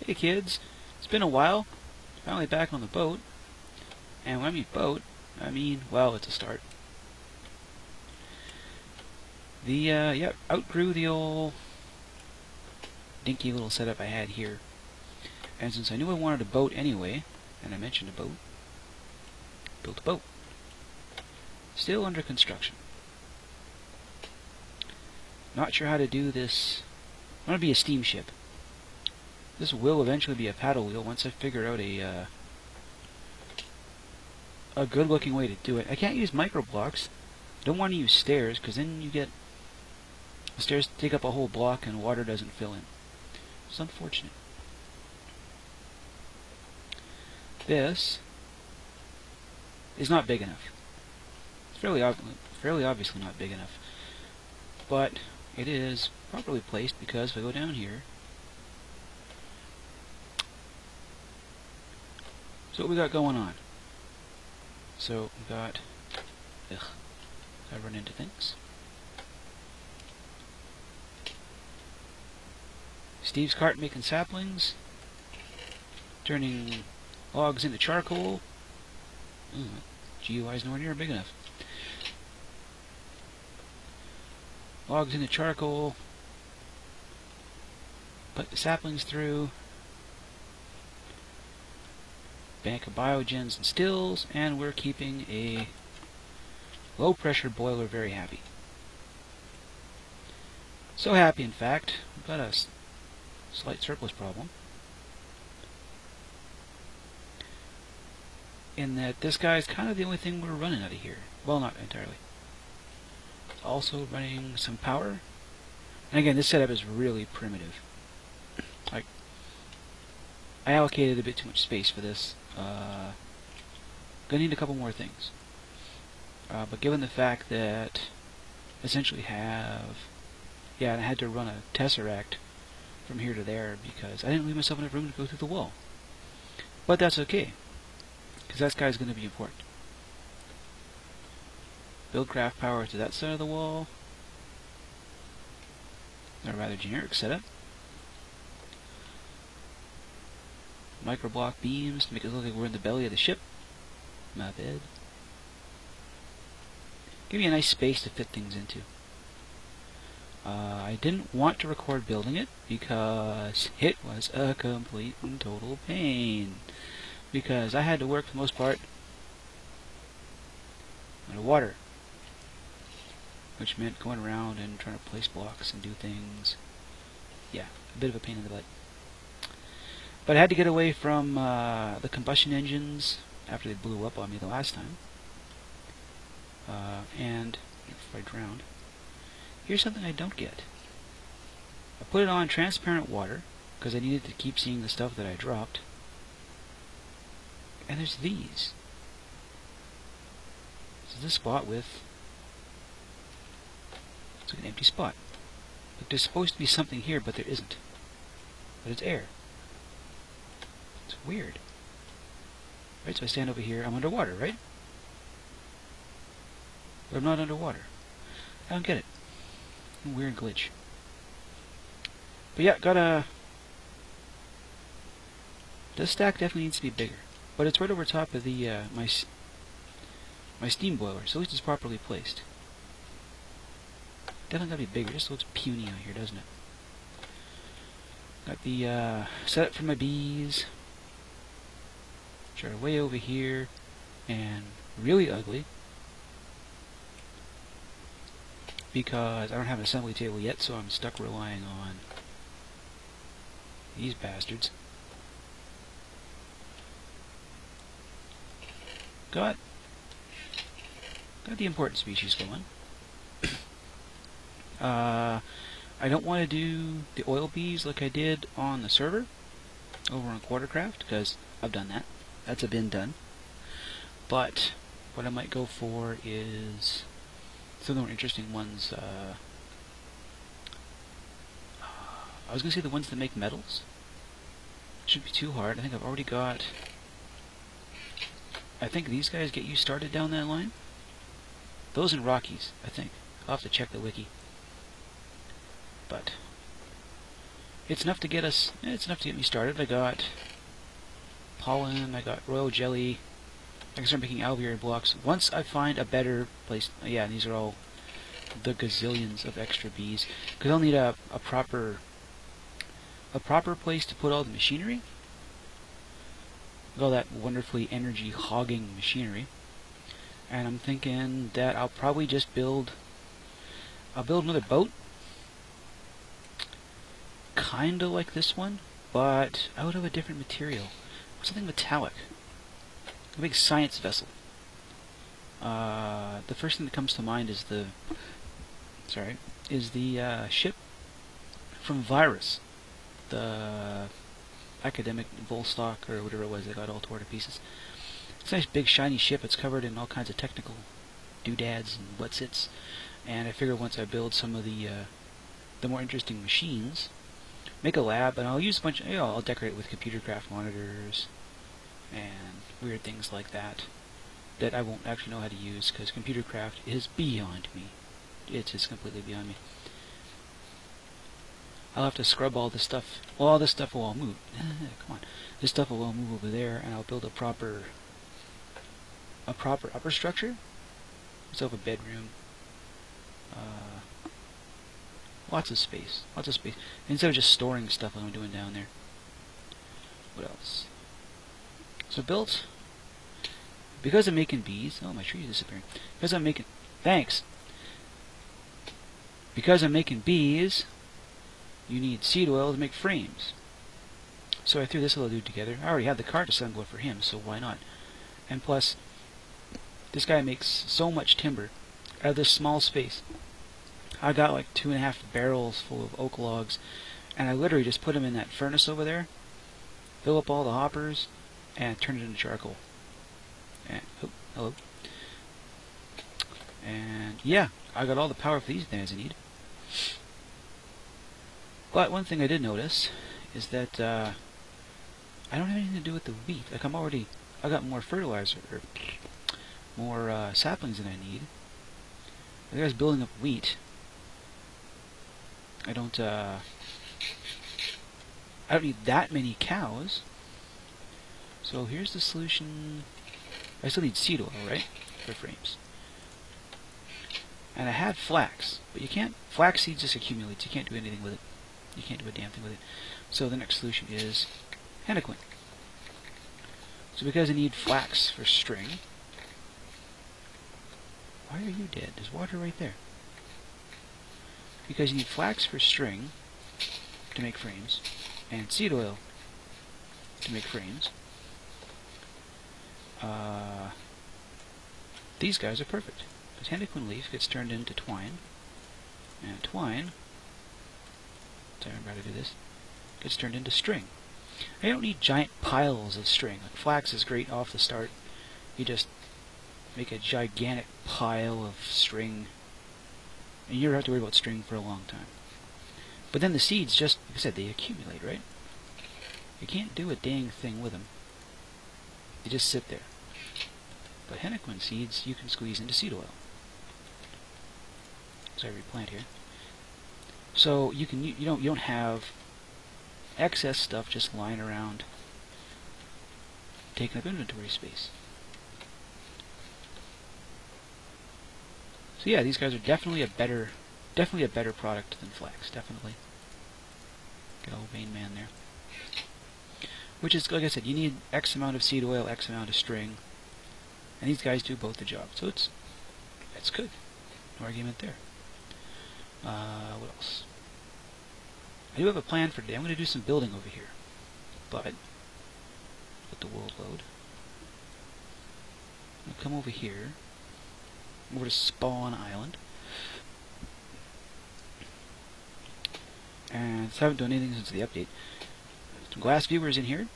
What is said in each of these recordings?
Hey kids, it's been a while. Finally back on the boat. And when I mean boat, I mean, well, it's a start. Outgrew the old dinky little setup I had here. And since I knew I wanted a boat anyway, and I mentioned a boat, built a boat. Still under construction. Not sure how to do this. I want to be a steamship. This will eventually be a paddle wheel once I figure out a good-looking way to do it. I can't use micro blocks. Don't want to use stairs, because then you get the stairs take up a whole block and water doesn't fill in. It's unfortunate. This is not big enough. It's fairly obviously not big enough. But it is properly placed because if I go down here, so what we got going on. So we got, I run into things. Steve's cart making saplings, turning logs into charcoal. GUI is nowhere near big enough. Logs into charcoal, put the saplings through, bank of biogens and stills, and we're keeping a low pressure boiler very happy. So happy, in fact, we've got a slight surplus problem. In that this guy is kind of the only thing we're running out of here. Well, not entirely. Also running some power. And again, this setup is really primitive. Like, I allocated a bit too much space for this. Gonna need a couple more things. But given the fact that I essentially have... Yeah, and I had to run a tesseract from here to there because I didn't leave myself enough room to go through the wall. But that's okay, because that guy's going to be important. Build craft power to that side of the wall. A rather generic setup. Microblock beams to make it look like we're in the belly of the ship. My bad. Give me a nice space to fit things into. I didn't want to record building it because it was a complete and total pain. Because I had to work for the most part underwater, which meant going around and trying to place blocks and do things. Yeah, a bit of a pain in the butt. But I had to get away from the combustion engines after they blew up on me the last time. And if I drowned, here's something I don't get. I put it on transparent water because I needed to keep seeing the stuff that I dropped. And there's these. This is a spot with... it's like an empty spot. Like there's supposed to be something here, but there isn't. But it's air. It's weird. Right, so I stand over here. I'm underwater, right? But I'm not underwater. I don't get it. Weird glitch. But yeah, gotta... this stack definitely needs to be bigger. But it's right over top of the my steam boiler, so at least it's properly placed. Definitely gotta be bigger. It just looks puny out here, doesn't it? Got the setup for my bees, which are way over here, and really ugly. Because I don't have an assembly table yet, so I'm stuck relying on these bastards. Got the important species going. I don't want to do the oil bees like I did on the server over on Quartercraft, because I've done that. That's been done. But what I might go for is some of the more interesting ones. I was going to say the ones that make metals. Shouldn't be too hard. I think I've already got... I think these guys get you started down that line. Those and Rockies, I think. I'll have to check the wiki. But it's enough to get us. It's enough to get me started. I got pollen. I got royal jelly. I can start making alveoli blocks once I find a better place. Yeah, these are all the gazillions of extra bees. Because I'll need a proper place to put all the machinery. All that wonderfully energy hogging machinery. And I'm thinking that I'll probably just I'll build another boat. Kinda like this one, but out of a different material. Something metallic. A big science vessel. The first thing that comes to mind is the ship from Virus, the academic Volstock or whatever it was that got all torn to pieces. It's a nice big shiny ship. It's covered in all kinds of technical doodads and whatsits. And I figure once I build some of the more interesting machines, make a lab, and I'll use a bunch. I'll decorate it with computer craft monitors and weird things like that I won't actually know how to use because computer craft is beyond me. It is completely beyond me. I'll have to scrub all this stuff. Well, all this stuff will all move. Come on, this stuff will all move over there, and I'll build a proper upper structure. Myself a bedroom. Lots of space. Lots of space. Instead of just storing stuff like I'm doing down there. What else? So built. Because I'm making bees. Oh, my tree's disappearing. Because I'm making. Thanks. Because I'm making bees, you need seed oil to make frames. So I threw this little dude together. I already had the cart assembler for him, so why not? And plus, this guy makes so much timber out of this small space. I got like 2.5 barrels full of oak logs, and I literally just put them in that furnace over there, fill up all the hoppers, and turn it into charcoal. And, oh, hello. And yeah, I got all the power for these things I need. But one thing I did notice is that I don't have anything to do with the wheat. Like I got more fertilizer, or more saplings than I need. The guy's building up wheat. I don't need that many cows. So here's the solution. I still need seed oil, right? For frames. And I had flax, but you can't. Flax seed just accumulates. You can't do anything with it. You can't do a damn thing with it. So the next solution is henequen. So because I need flax for string. Why are you dead? There's water right there. Because you need flax for string to make frames, and seed oil to make frames. These guys are perfect. Because henequen leaf gets turned into twine, and twine, sorry, I'm about to do this, gets turned into string. I don't need giant piles of string. Like flax is great off the start. You just make a gigantic pile of string, and you don't have to worry about string for a long time. But then the seeds just, like I said, they accumulate, right? You can't do a dang thing with them. They just sit there. But henequen seeds you can squeeze into seed oil. So I replant here. So you don't have excess stuff just lying around taking up inventory space. So yeah, these guys are definitely a better product than flax, definitely. Good old vein man there. Which is, like I said, you need X amount of seed oil, X amount of string, and these guys do both the job. So it's good. No argument there. What else? I do have a plan for today. I'm going to do some building over here, but let the world load. I'm going to come over here. Over to Spawn Island. And so I haven't done anything since the update. Some glass viewers in here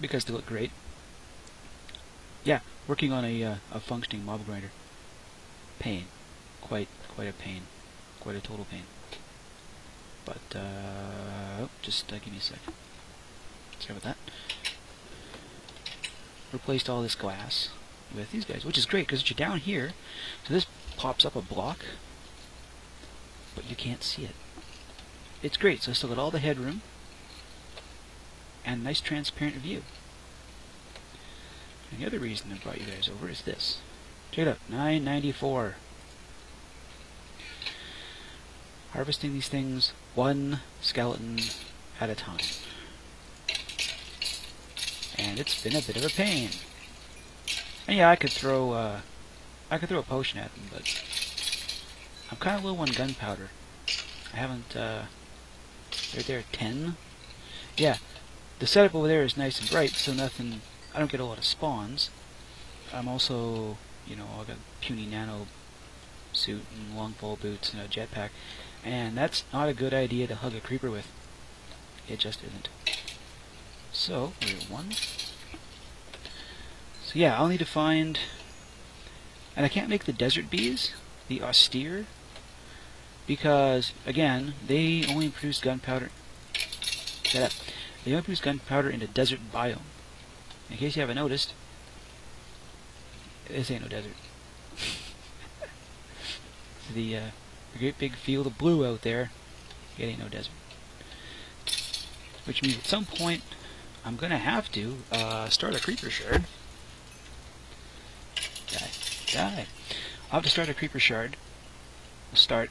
because they look great. Yeah, working on a functioning mob grinder. Pain. Quite a pain. Quite a total pain. But just give me a sec. Sorry about that. Replaced all this glass with these guys, which is great because you're down here, so this pops up a block, but you can't see it. it's great. So I still got all the headroom and nice transparent view. And the other reason I brought you guys over is this. Check it out, 994. Harvesting these things one skeleton at a time. And it's been a bit of a pain. And yeah, I could throw a potion at them, but I'm kind of low on gunpowder. I haven't, they're there at 10. Yeah, the setup over there is nice and bright, so nothing, I don't get a lot of spawns. I'm also, you know, I got puny nano suit and long pole boots and a jetpack, and that's not a good idea to hug a creeper with. It just isn't. So, we're at 1. So yeah, I'll need to find, and I can't make the desert bees, the austere, because, again, they only produce gunpowder. Shut up. They only produce gunpowder in the desert biome. In case you haven't noticed, this ain't no desert. The great big field of blue out there, it ain't no desert. Which means at some point, I'm going to have to start a creeper shard. Die. I'll have to start a creeper shard. We'll start,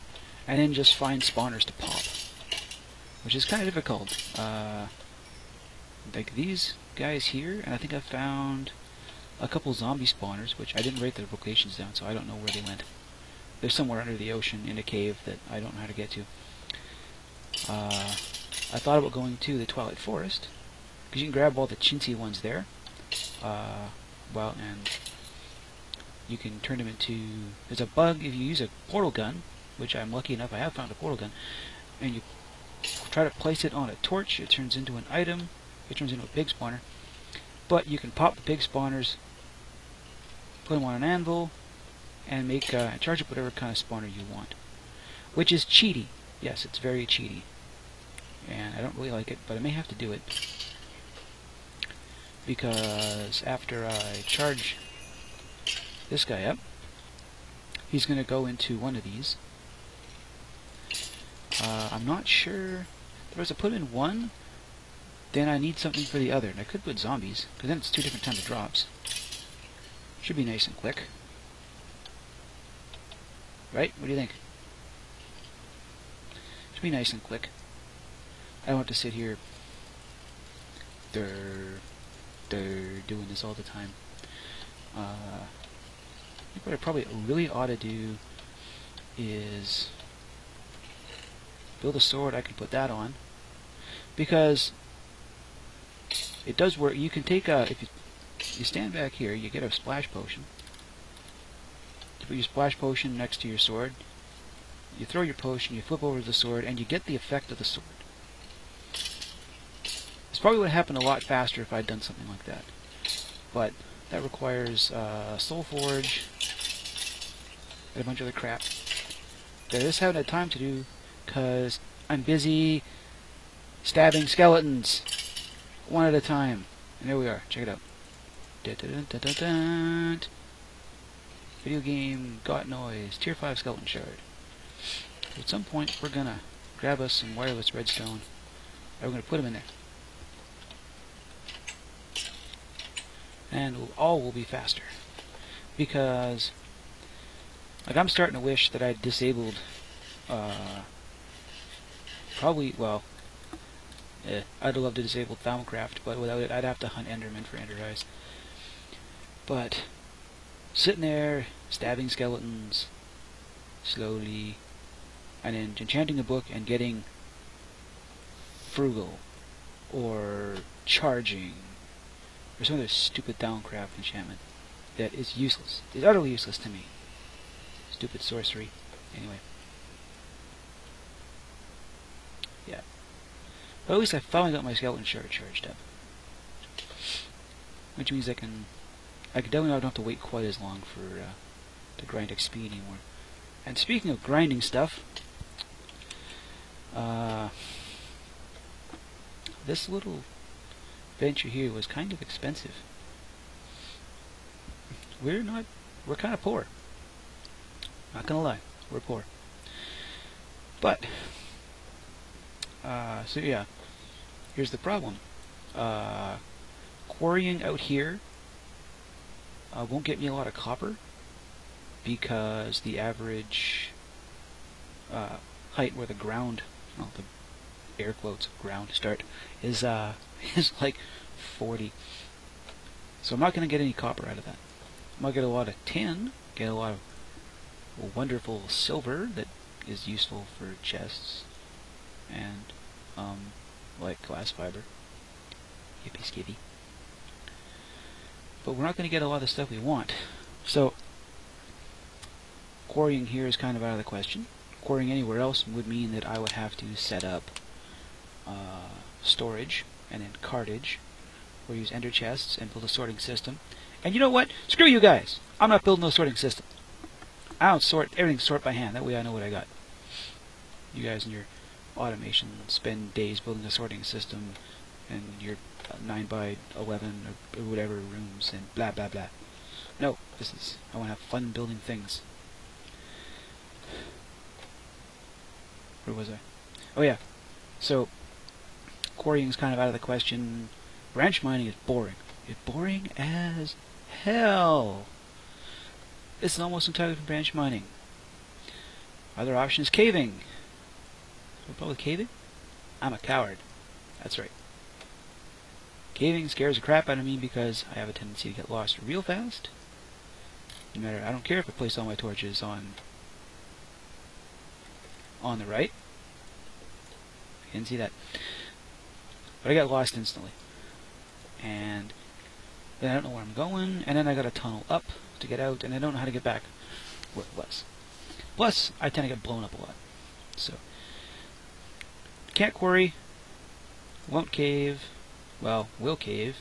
and then just find spawners to pop. Which is kind of difficult. Like these guys here, and I think I found a couple zombie spawners, which I didn't write their locations down, so I don't know where they went. They're somewhere under the ocean in a cave that I don't know how to get to. I thought about going to the Twilight Forest, because you can grab all the chintzy ones there. Well, and you can turn them into... There's a bug if you use a portal gun, which I'm lucky enough I have found a portal gun, and you try to place it on a torch, it turns into an item, it turns into a pig spawner. But you can pop the pig spawners, put them on an anvil, and make charge up whatever kind of spawner you want. Which is cheaty. Yes, it's very cheaty. And I don't really like it, but I may have to do it. Because after I charge this guy up, he's going to go into one of these. I'm not sure. If I was to put in one, then I need something for the other. And I could put zombies, because then it's 2 different times of drops. Should be nice and quick. Right? What do you think? Should be nice and quick. I don't have to sit here doing this all the time. I think what I probably really ought to do is build a sword I can put that on, because it does work. You can take a, if you stand back here, you get a splash potion. You put your splash potion next to your sword, you throw your potion, you flip over the sword, and you get the effect of the sword. This probably would have happened a lot faster if I'd done something like that. But that requires Soul Forge and a bunch of other crap that I just haven't had time to do because I'm busy stabbing skeletons one at a time. And there we are. Check it out. Video game got noise. Tier 5 skeleton shard. At some point we're gonna grab us some wireless redstone and we're gonna put them in there. And all will be faster. Because, like, I'm starting to wish that I'd disabled, probably, well, I'd love to disable Thermalcraft, but without it, I'd have to hunt Enderman for Ender Eyes. But, sitting there, stabbing skeletons, slowly, and then enchanting a book and getting frugal, or charging, or some other stupid Thermalcraft enchantment that is useless. It's utterly useless to me. Stupid sorcery. Anyway. Yeah. But at least I finally got my skeleton shard charged up. Which means I can definitely not have to wait quite as long for to grind XP anymore. And speaking of grinding stuff, this little venture here was kind of expensive. We're kind of poor. Not gonna lie, we're poor. But So yeah, here's the problem. Quarrying out here won't get me a lot of copper because the average height where the ground, well, the air quotes ground start is is like 40. So I'm not going to get any copper out of that. I might get a lot of tin, get a lot of wonderful silver that is useful for chests and like glass fiber. Yippee skivvy. But we're not going to get a lot of the stuff we want. So quarrying here is kind of out of the question. Quarrying anywhere else would mean that I would have to set up storage and then cartage, or use ender chests and build a sorting system. And you know what? Screw you guys! I'm not building no sorting system. I don't sort, everything's sort by hand. That way I know what I got. You guys and your automation spend days building a sorting system and your 9 by 11 or whatever rooms and blah blah blah. No, I want to have fun building things. Where was I? Oh yeah. So quarrying is kind of out of the question. Branch mining is boring. It's boring as hell. This is almost entirely from branch mining. Other option is caving. What about with caving? I'm a coward. That's right. Caving scares the crap out of me because I have a tendency to get lost real fast. No matter, I don't care if I place all my torches on the right. You didn't see that. But I got lost instantly. And then I don't know where I'm going, and then I gotta tunnel up to get out, and I don't know how to get back where it was. Plus, I tend to get blown up a lot. So, can't quarry, won't cave, well, will cave,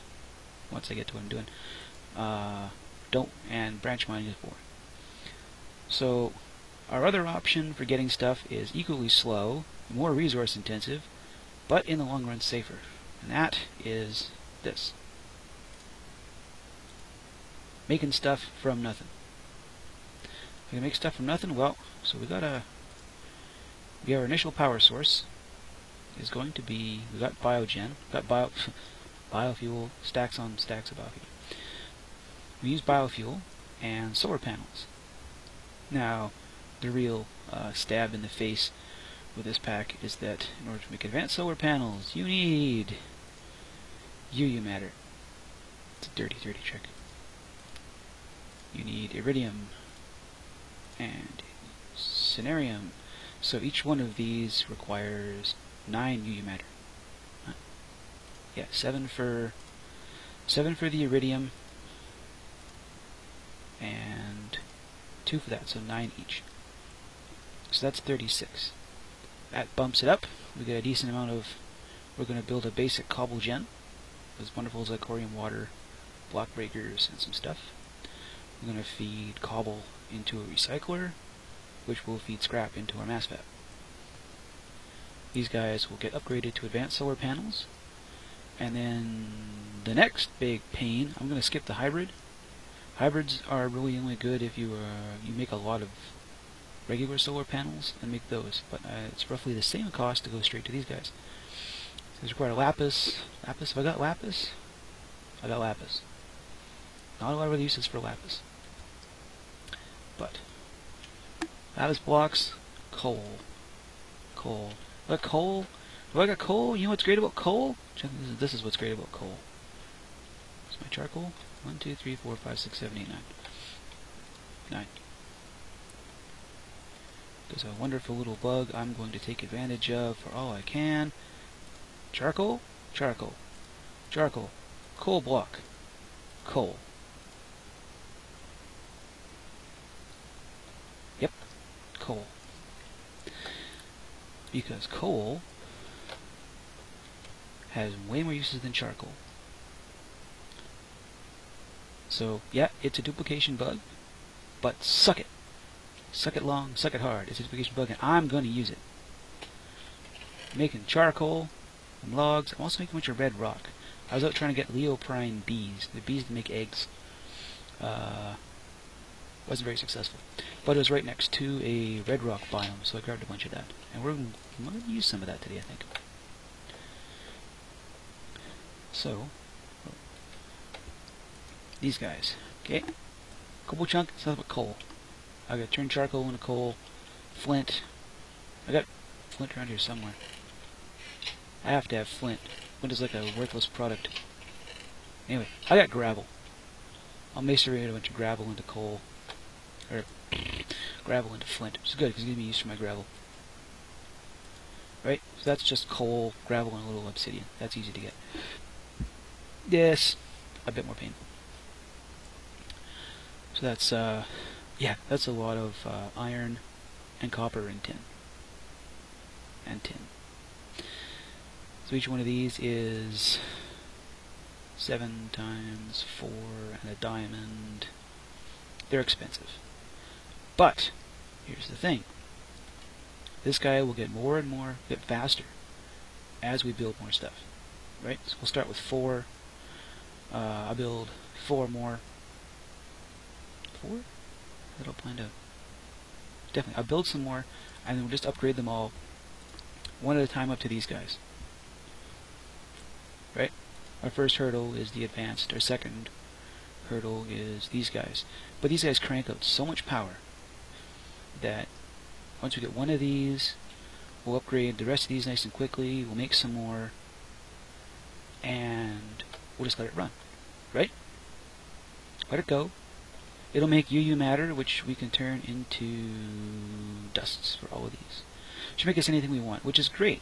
once I get to what I'm doing. And branch mining is boring. So, our other option for getting stuff is equally slow, more resource intensive, but in the long run safer. And that is this. Making stuff from nothing. We can make stuff from nothing. Well, so we our initial power source is going to be, we got biogen, biofuel, stacks on stacks of biofuel. We use biofuel and solar panels. Now, the real stab in the face with this pack is that in order to make advanced solar panels, you need UU matter. It's a dirty, dirty trick. You need iridium and cinerarium. So each one of these requires 9 UU matter. Yeah, 7 for the iridium and 2 for that, so 9 each. So that's 36. That bumps it up. We get a decent amount of. We're going to build a basic cobble gen. As wonderful as Icorium water, block breakers, and some stuff. We're going to feed cobble into a recycler, which will feed scrap into our mass fab. These guys will get upgraded to advanced solar panels. And then the next big pain, I'm going to skip the hybrid. Hybrids are really only good if you make a lot of regular solar panels and make those, but it's roughly the same cost to go straight to these guys. So these require lapis. Lapis, have I got lapis? I got lapis. Not a lot of other uses for lapis. But lapis blocks, coal. Coal. What coal? Do I got coal? You know what's great about coal? This is what's great about coal. Is my charcoal? 1, 2, 3, 4, 5, 6, 7, 8, 9. 9. There's a wonderful little bug I'm going to take advantage of for all I can. Charcoal? Charcoal. Charcoal. Coal block. Coal. Yep. Coal. Because coal has way more uses than charcoal. So, yeah, it's a duplication bug, but suck it. Suck it long, suck it hard. It's a duplication bug, and I'm going to use it. Making charcoal and logs. I'm also making a bunch of red rock. I was out trying to get Leoprine bees, the bees that make eggs. Wasn't very successful. But it was right next to a red rock biome, so I grabbed a bunch of that. And we're going to use some of that today, I think. So, these guys. Okay. Couple chunks, it's nothing but coal. I gotta turn charcoal into coal. Flint. I got flint around here somewhere. I have to have flint. Flint is like a worthless product. Anyway, I got gravel. I'll macerate a bunch of gravel into coal. Or gravel into flint. Which is good because it's going to be used for my gravel. Right? So that's just coal, gravel, and a little obsidian. That's easy to get. Yes, a bit more painful. So that's, yeah, that's a lot of iron and copper and tin. So each one of these is 7 times 4 and a diamond. They're expensive. But, here's the thing. This guy will get more and more, get faster as we build more stuff. Right? So we'll start with 4. I'll build 4 more. 4? That'll plan to... Definitely. I'll build some more, and then we'll just upgrade them all one at a time up to these guys. Right? Our first hurdle is the advanced. Our second hurdle is these guys. But these guys crank out so much power that once we get one of these, we'll upgrade the rest of these nice and quickly. We'll make some more, and we'll just let it run. Right? Let it go. It'll make UU matter, which we can turn into dusts for all of these. Should make us anything we want, which is great,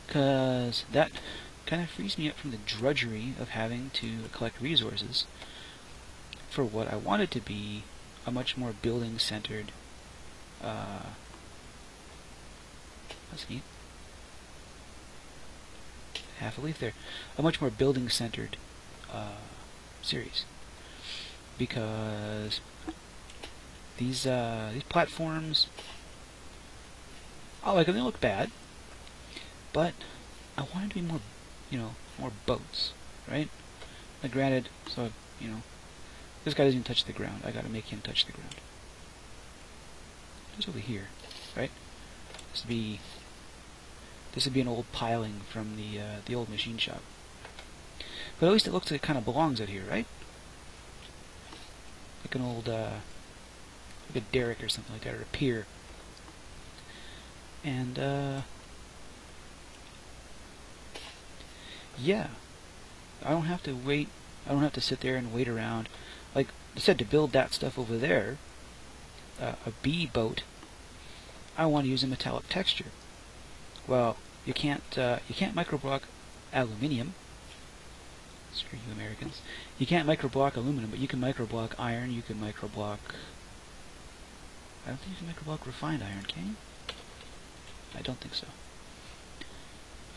because that kind of frees me up from the drudgery of having to collect resources for what I wanted to be a much more building-centered, that's neat, half a leaf there, a much more building-centered series, because these platforms, I like them, they look bad, but I wanted to be more, more boats, right? Now, granted, so, this guy doesn't even touch the ground. I gotta make him touch the ground. Just over here, right? This would be an old piling from the old machine shop. But at least it looks like it kind of belongs out here, right? Like an old, like a derrick or something like that, or a pier. And, yeah. I don't have to wait. I don't have to sit there and wait around. Like I said, to build that stuff over there, a bee boat, I want to use a metallic texture. Well, you can't microblock aluminium. Screw you, Americans. You can't microblock aluminum, but you can microblock iron. You can microblock. I don't think you can microblock refined iron, can you? I don't think so.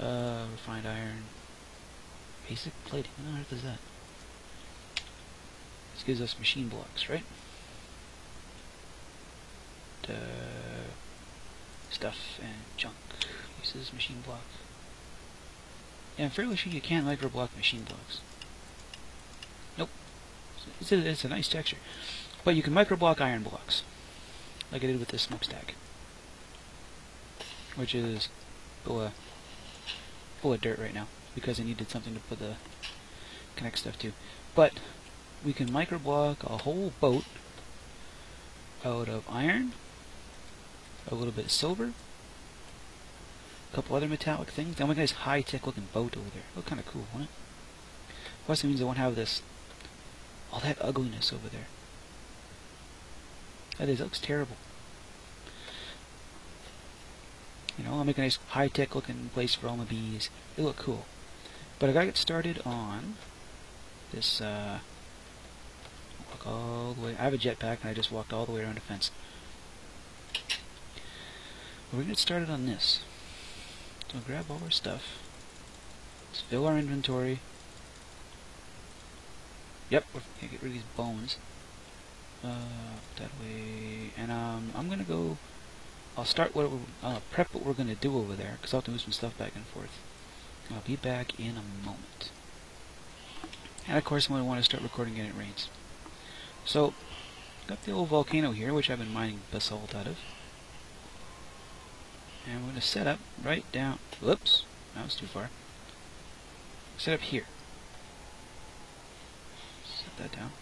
Refined iron. Basic plating. What on earth is that? This gives us machine blocks, right? Stuff and junk uses machine blocks. Yeah, I'm fairly sure you can't microblock machine blocks. Nope. It's a nice texture. But you can microblock iron blocks, like I did with this smokestack, which is full of dirt right now, because I needed something to put the connect stuff to. But we can microblock a whole boat out of iron, a little bit of silver, a couple other metallic things. Now we got this high-tech looking boat over there. Look kind of cool, won't it? Plus it means I won't have all that ugliness over there. That looks terrible. I'll make a nice high-tech looking place for all my bees. They look cool. But I gotta get started on this, walk all the way. I have a jetpack and I just walked all the way around a fence. We're gonna get started on this. So we'll grab all our stuff. Let's fill our inventory. Yep, we're gonna get rid of these bones. That way, and I'm gonna go. I'll start prep what we're gonna do over there, because I'll have to move some stuff back and forth. I'll be back in a moment. And of course, I'm gonna want to start recording when it rains. So, got the old volcano here, which I've been mining basalt out of. And we're gonna set up right down. Whoops, that was too far. Set up here. put that down.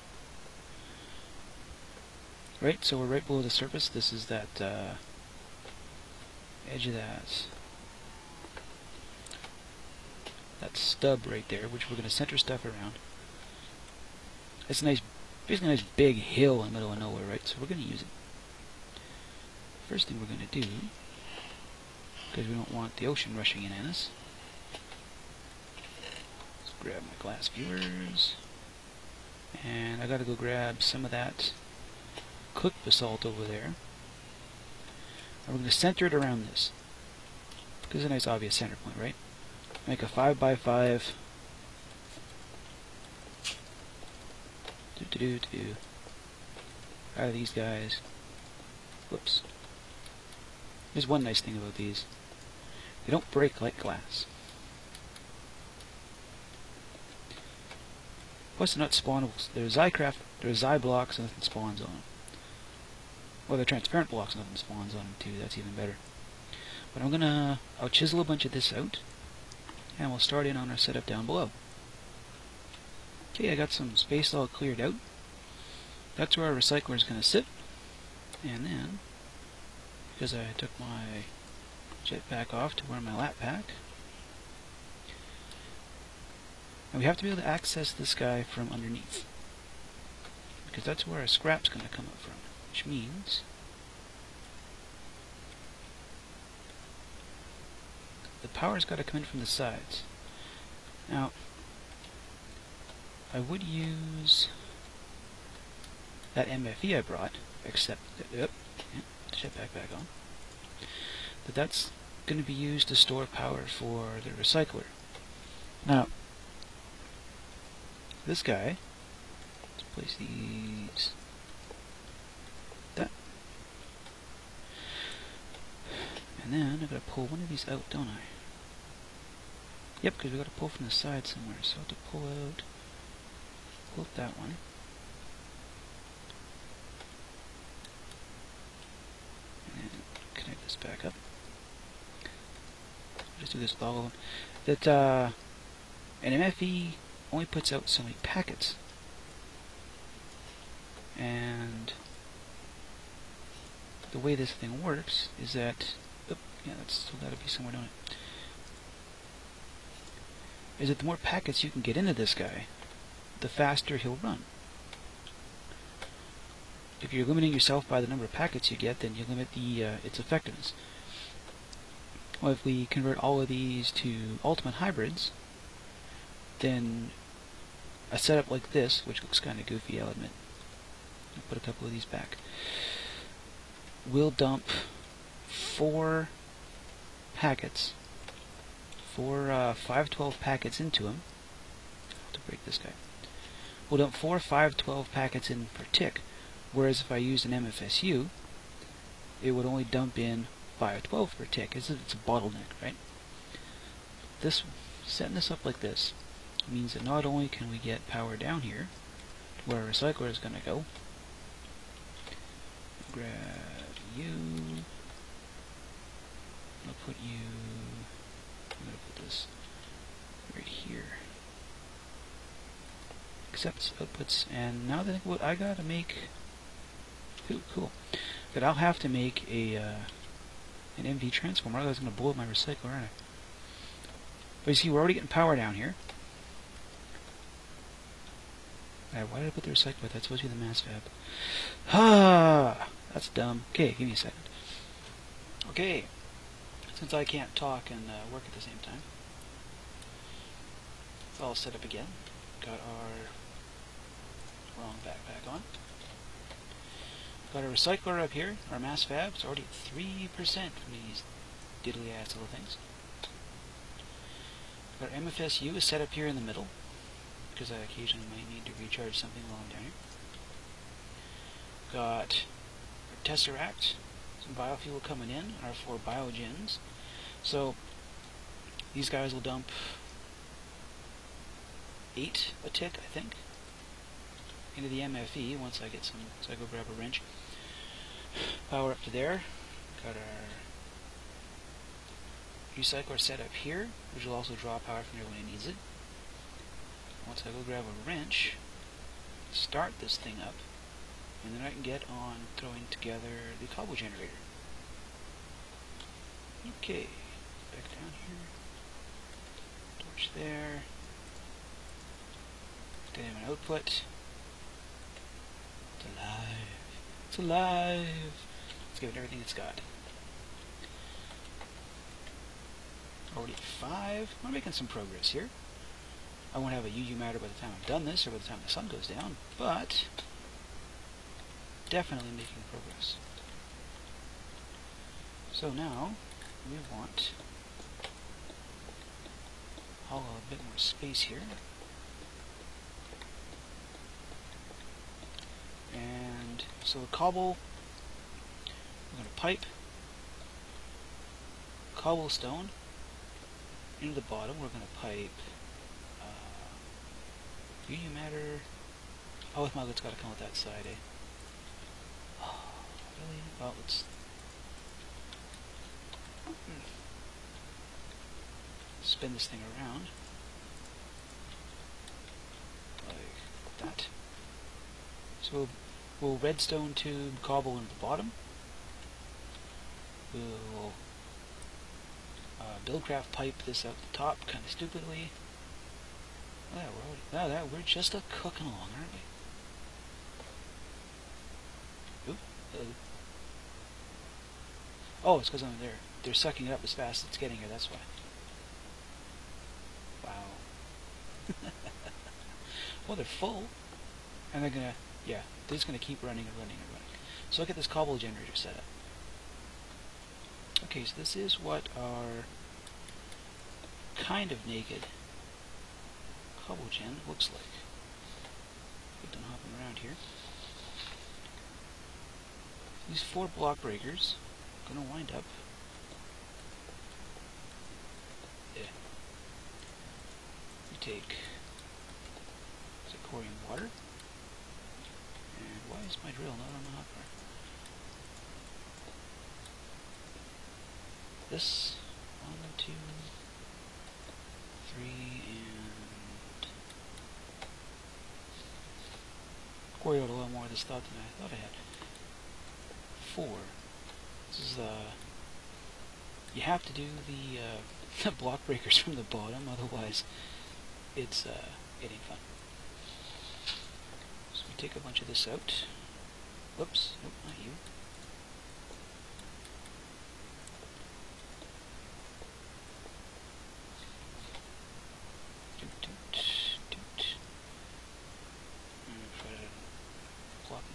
Right, so we're right below the surface. This is that edge of that stub right there, which we're going to center stuff around. It's a nice, basically a nice big hill in the middle of nowhere, right? So we're going to use it. First thing we're going to do, because we don't want the ocean rushing in on us, let's grab my glass viewers, and I got to go grab some of that cooked basalt over there. And we're going to center it around this, because it's a nice obvious center point, right? Make a 5x5. Out of these guys. Whoops. There's one nice thing about these. They don't break like glass. Plus they're not spawnable. They're Xi blocks and nothing spawns on them. Well, they're transparent blocks and nothing spawns on them too. That's even better. But I'll chisel a bunch of this out, and we'll start in on our setup down below. Okay, I got some space all cleared out. That's where our recycler is going to sit. And then, because I took my jetpack off to wear my lap pack, and we have to be able to access this guy from underneath, because that's where our scrap's going to come up from, which means the power's got to come in from the sides. Now, I would use that MFE I brought, except that, jetpack back on. But that's going to be used to store power for the recycler. Now, this guy, let's place these, that, and then I've got to pull one of these out, don't I? Yep, because we've got to pull from the side somewhere, so I have to pull out that one. And connect this back up. Just do this with all of them. That an MFE only puts out so many packets. And the way this thing works is that, yeah, that's still got to be somewhere, don't it? Is that the more packets you can get into this guy, the faster he'll run. If you're limiting yourself by the number of packets you get, then you limit its effectiveness. Well, if we convert all of these to ultimate hybrids, then a setup like this, which looks kind of goofy, I'll admit, I'll put a couple of these back, will dump 4 packets, 4 512 packets into him. I'll have to break this guy. We'll dump 4 512 packets in per tick, whereas if I used an MFSU, it would only dump in 512 per tick. It's a bottleneck, right? Setting this up like this means that not only can we get power down here, where our recycler is going to go, grab you, I'll put you, I'm going to put this right here. Accepts outputs, and now that what I gotta make, ooh, cool, that I'll have to make an MV transformer, otherwise I'm gonna blow up my recycler, aren't I? But you see, we're already getting power down here. Why did I put the recycler? That's supposed to be the mass fab. Ah, that's dumb. Okay, give me a second. Okay, since I can't talk and work at the same time, it's all set up again. Got our wrong backpack on. Got our recycler up here, our mass fab. It's already at 3% from these diddly ass little things. Our MFSU is set up here in the middle, because I occasionally might need to recharge something while I'm down here. Got our Tesseract, some biofuel coming in, and our 4 biogens. So these guys will dump 8 a tick, I think, into the MFE once I get some, so I go grab a wrench. Power up to there. Got our recycler set up here, which will also draw power from there when it needs it. Once I go grab a wrench, start this thing up, and then I can get on throwing together the cobble generator. Okay, back down here. Torch there. Dynamic output. It's alive. It's alive. Let's give it everything it's got. Already at 5. We're making some progress here. I won't have a UU matter by the time I've done this, or by the time the sun goes down, but definitely making progress. So now we want a bit more space here. And so a cobble, we're going to pipe cobblestone into the bottom. We're going to pipe UU matter. Oh, with my it's got to come with that side, eh? Oh, really? Well, let's spin this thing around like that. So we'll redstone tube cobble into the bottom. We'll buildcraft pipe this out the top, kind of stupidly. We're just cooking along, aren't we? Oop. Oh, it's because I'm there. They're sucking it up as fast as it's getting here, that's why. Wow. Well, they're full. And they're gonna, yeah, they're just gonna keep running and running and running. So look at this cobble generator setup. Okay, so this is what our kind of naked cobble gen looks like. Get done hopping around here. These 4 block breakers are going to wind up there. We take Zirconium water, and why is my drill not on the hopper? This 1, 2, 3, and worried out a lot more of this thought than I thought I had. 4. This is you have to do the block breakers from the bottom, otherwise it ain't fun. So we take a bunch of this out. Whoops, nope, not you.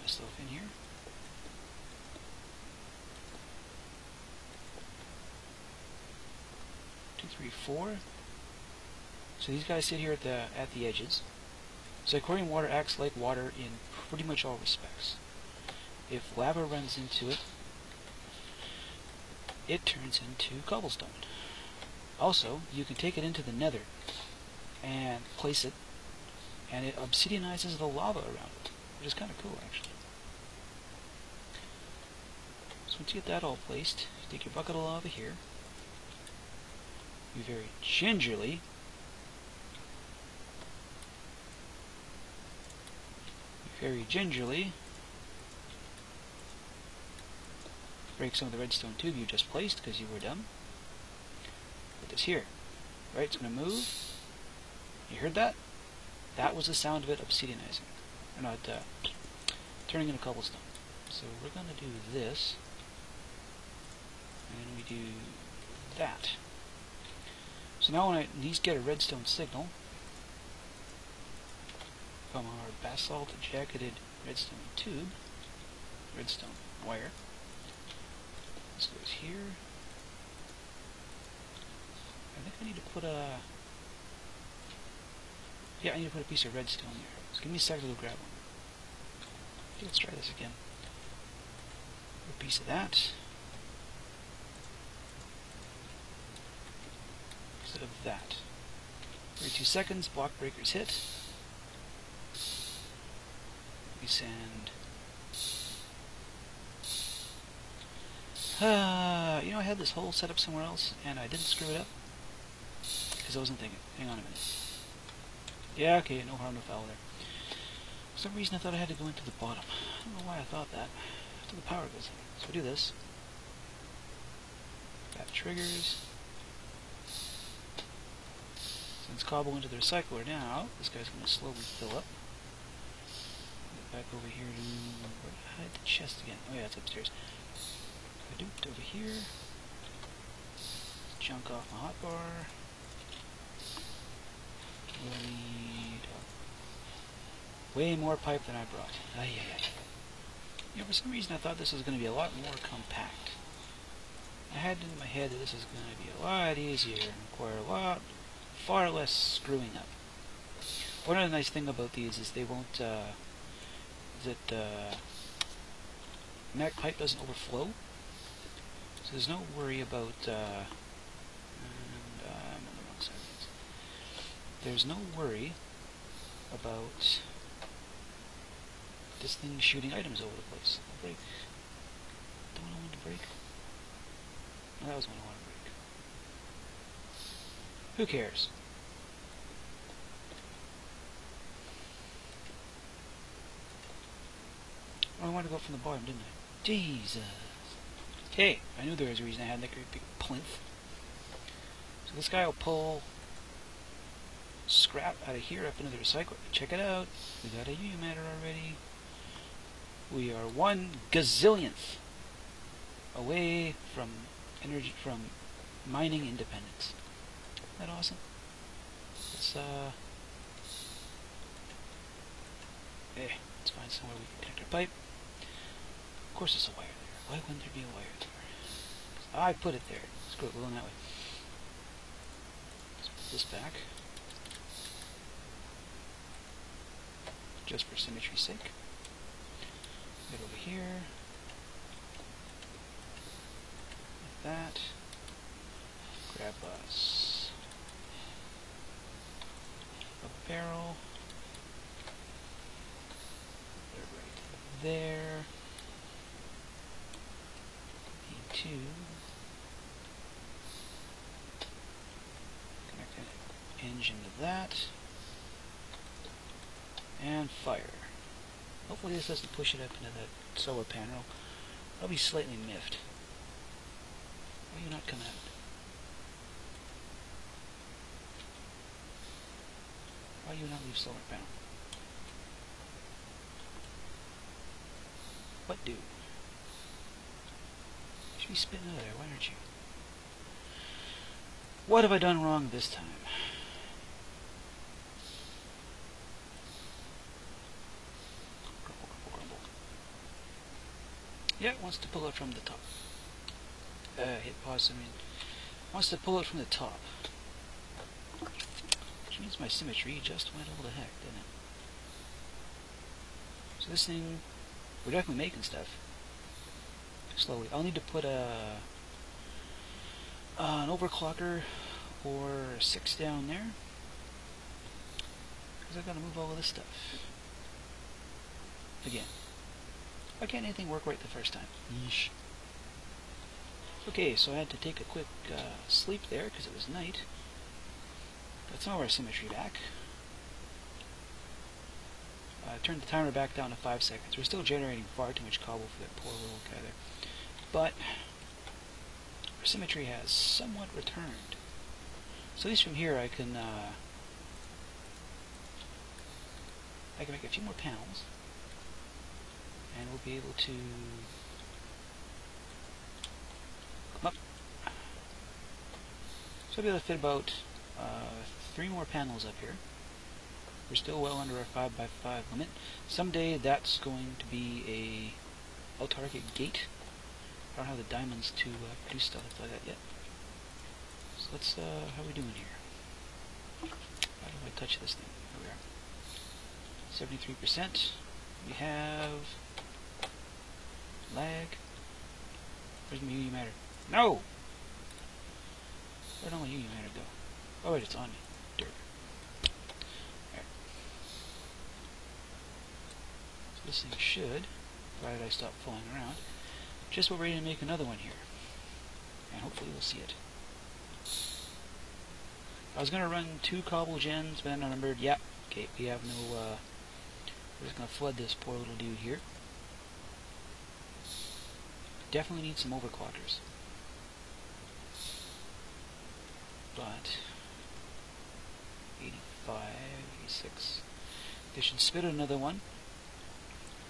Myself in here. Two, 3, 4. So these guys sit here at the edges. Zirconium water acts like water in pretty much all respects. If lava runs into it, it turns into cobblestone. Also, you can take it into the nether and place it, and it obsidianizes the lava around it, which is kind of cool, actually. So once you get that all placed, you take your bucket of lava here. You very gingerly break some of the redstone tube you just placed because you were dumb. Put this here. Right, it's going to move. You heard that? That was the sound of it obsidianizing. Or not, turning into cobblestone. So we're going to do this. And we do that. So now when I need to get a redstone signal from our basalt jacketed redstone tube, redstone wire, this goes here. I think I need to put a... Yeah, I need to put a piece of redstone there. So give me a second to go grab one. Okay, let's try this again. A piece of that. Instead of that. Every 2 seconds, block breakers hit. We send... you know, I had this whole setup somewhere else, and I didn't screw it up. Because I wasn't thinking. Hang on a minute. Yeah, okay, no harm, no foul there. For some reason I thought I had to go into the bottom. I don't know why I thought that. After the power goes in. So I do this. That triggers. Sends cobble into the recycler now. This guy's going to slowly fill up. Get back over here to... Where did I hide the chest again? Oh yeah, it's upstairs. Hadooped over here. Junk off my hotbar. We'll need way more pipe than I brought. You know, for some reason I thought this was going to be a lot more compact. I had it in my head that this is going to be a lot easier and require far less screwing up. One other nice thing about these is they won't, Mac pipe doesn't overflow. So there's no worry about, I'm on the wrong side of things. There's no worry about this thing shooting items over the place. I'll break. Don't I want to break? No, that was what I want to break. Who cares? Oh, I wanted to go from the bottom, didn't I? Jesus. Hey, I knew there was a reason I had that great big plinth. So this guy will pull scrap out of here up into the recycler. Check it out. We got a UU matter already. We are 1 gazillionth away from mining independence. Isn't that awesome? Let's let's find somewhere we can connect our pipe. Of course there's a wire there. Why wouldn't there be a wire there? I put it there. Screw it, we're going that way. Let's put this back. Just for symmetry's sake. Get over here. Like that. Grab us a barrel. Put it right there. Need to connect an engine to that. And fire. Hopefully this doesn't push it up into that solar panel. I'll be slightly miffed. Why are you not coming out? Why do you not leave solar panel? What dude? You should be spitting out of there, why aren't you? What have I done wrong this time? Yeah, it wants to pull it from the top. Hit pause, wants to pull it from the top. Which means my symmetry just went all to heck, didn't it? So this thing, we're definitely making stuff. Slowly. I'll need to put an overclocker or 6 down there. Because I've got to move all of this stuff. Again. Why can't anything work right the first time? Yeesh. Okay, so I had to take a quick sleep there because it was night. Got some of our symmetry back. Turned the timer back down to 5 seconds. We're still generating far too much cobble for that poor little guy there. But our symmetry has somewhat returned. So at least from here I can make a few more panels. And we'll be able to come up. So I'll be able to fit about 3 more panels up here. We're still well under our 5x5 limit. Someday that's going to be a autarkic gate. I don't have the diamonds to produce stuff like that yet. So let's, how are we doing here? How do I touch this thing? Here we are. 73%. We have lag. Where's my UU matter? No! Where'd all my UU matter go? Oh wait, it's on me. Dirt. Alright. So this thing should, provided I stop fooling around, just about ready to make another one here. And hopefully we'll see it. I was going to run 2 cobble gens, but then I remembered, yeah, okay, we have no We're just going to flood this poor little dude here. Definitely need some overclockers. But 85, 86. They should spit another one.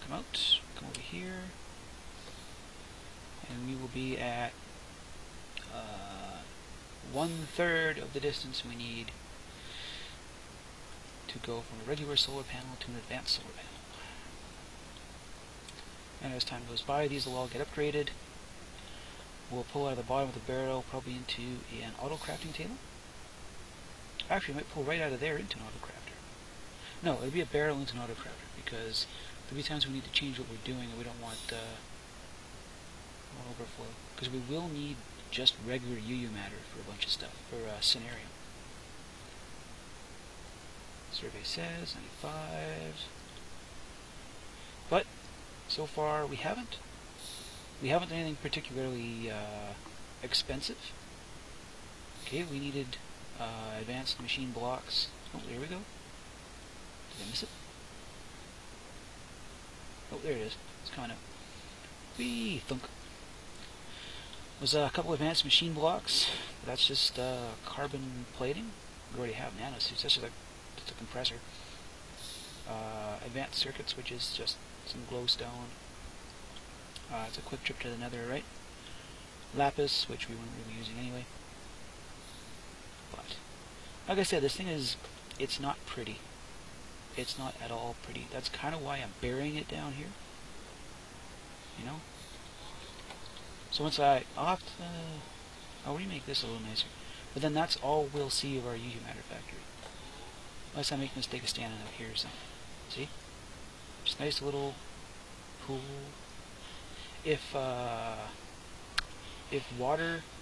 Come out, come over here, and we will be at 1/3 of the distance we need to go from a regular solar panel to an advanced solar panel. And as time goes by, these will all get upgraded. We'll pull out of the bottom of the barrel probably into an auto crafting table. Actually, I might pull right out of there into an auto crafter. No, it'll be a barrel into an auto crafter, because there'll be times we need to change what we're doing and we don't want overflow. Because we will need just regular UU matter for a bunch of stuff, for a scenario. Survey says 95. But so far we haven't. We haven't done anything particularly expensive. Okay, we needed advanced machine blocks. Oh, there we go. Did I miss it? Oh, there it is. It's coming up. Whee! Thunk. Was a couple advanced machine blocks. That's just carbon plating. We already have nanosuits. That's just a compressor. Advanced circuits, which is just some glowstone. It's a quick trip to the nether, right? Lapis, which we weren't really using anyway. But, like I said, this thing is, it's not pretty. It's not at all pretty. That's kind of why I'm burying it down here. You know? So once I'll remake this a little nicer. But then that's all we'll see of our UU matter factory. Unless I make a mistake of standing up here or something. See? Just nice little pool. If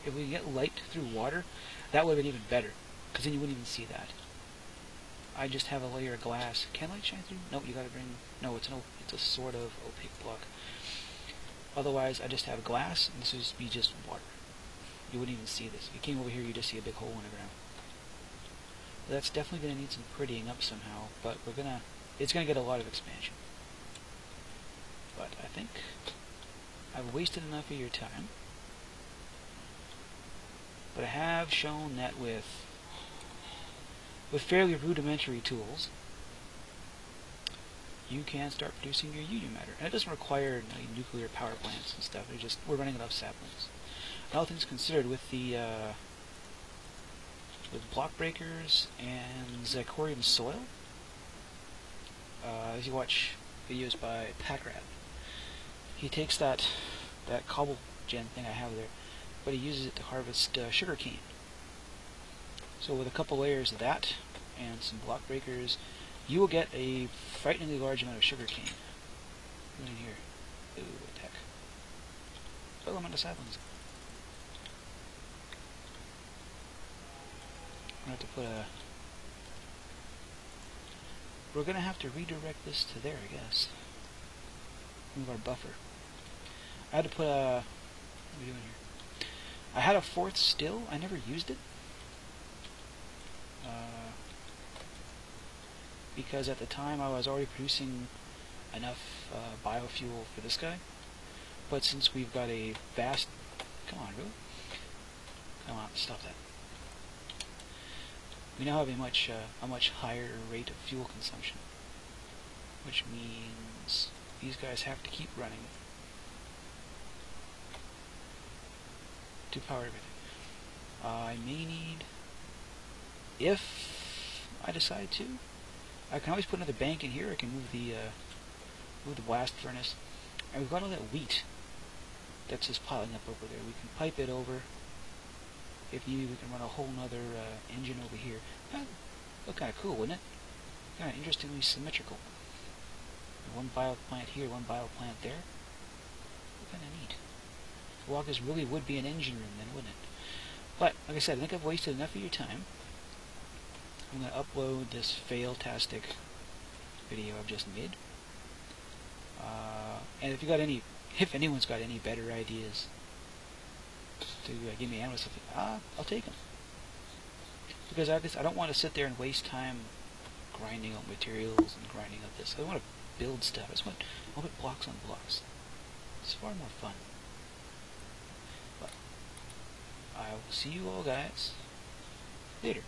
we get light through water, that would have been even better, because then you wouldn't even see that. I just have a layer of glass. Can light shine through? Nope, you gotta bring... No, it's a sort of opaque block. Otherwise, I just have glass, and this would be just water. You wouldn't even see this. If you came over here, you'd just see a big hole in the ground. That's definitely gonna need some prettying up somehow, but it's gonna get a lot of expansion. But I think I've wasted enough of your time. But I have shown that with fairly rudimentary tools, you can start producing your UU matter. And it doesn't require nuclear power plants and stuff. We're running it off saplings. And all things considered, with block breakers and zirconium soil, as you watch videos by Packrat, he takes that cobble gen thing I have there, but he uses it to harvest sugar cane. So with a couple layers of that and some block breakers, you will get a frighteningly large amount of sugar cane. Look in here. Ooh, what the heck. Oh, I'm on the saplings. I'm gonna have to put a... We're gonna have to redirect this to there, I guess. Move our buffer. I had to put a... What are we doing here? I had a fourth still. I never used it. Because at the time I was already producing enough biofuel for this guy. But since we've got a vast... Come on, really? Come on, stop that. We now have a much higher rate of fuel consumption. Which means these guys have to keep running to power everything. I may need, if I decide to, I can always put another bank in here. I can move the blast furnace, and we've got all that wheat that's just piling up over there. We can pipe it over. If needed, we can run a whole nother engine over here. That'd look kind of cool, wouldn't it? Kind of interestingly symmetrical. One bio plant here, one bio plant there. Kind of neat. Well, this really would be an engine room then, wouldn't it? But, like I said, I think I've wasted enough of your time. I'm going to upload this fail-tastic video I've just made. And if anyone's got any better ideas to give me animals, I'll take them. Because I don't want to sit there and waste time grinding up materials and grinding up this. I want to build stuff. I just want I'll put blocks on blocks. It's far more fun. But I will see you all guys later.